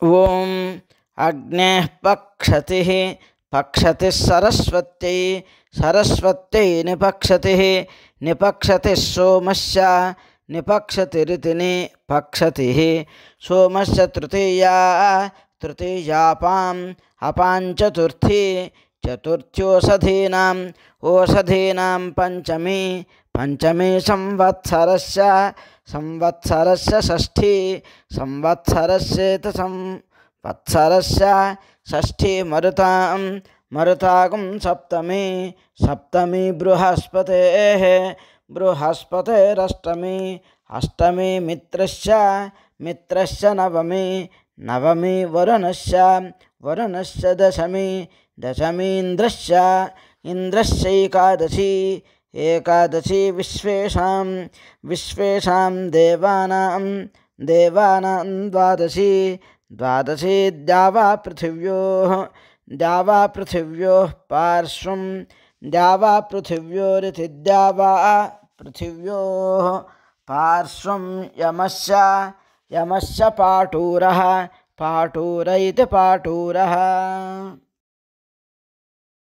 ఓం అగ్నేః పక్షతిః పక్షతిः సరస్వత్యై సరస్వత్యై నిపక్షతిః నిపక్షతిः సోమస్య నిపక్షతిరితి నిపక్షతిః సోమస్య తృతీయా తృతీయాపాం అపాం చతుర్థీ చతుర్థ్యోషధీనాం ఓషధీనాం పంచమీ పంచమీ సంవత్సరస్య సంవత్సరస్య షష్ఠీ సంవత్సరస్యేత సంవత్సరస్య షష్ఠీ మరుతాం మరుతాగం సప్తమీ సప్తమీ బృహస్పతేః బృహస్పతేరష్టమీ అష్టమీ మిత్రస్య మిత్రస్య నవమీ నవమీ వరుణస్య వరుణస్య దశమీ దశమీ ఇంద్రస్య ఇంద్రస్యైకాదశీ ఏకాదశీ విశ్వేషాం విశ్వేషాం దేవానాం దేవానాం ద్వాదశీ ద్వాదశీ ద్యావా పృథివ్యోః పార్శ్వం ద్యావా పృథివ్యోరితి ద్యావా పృథివ్యోః పార్శ్వం యమస్య యమస్య పాటూరః పాటూర ఇతి పాటూరః.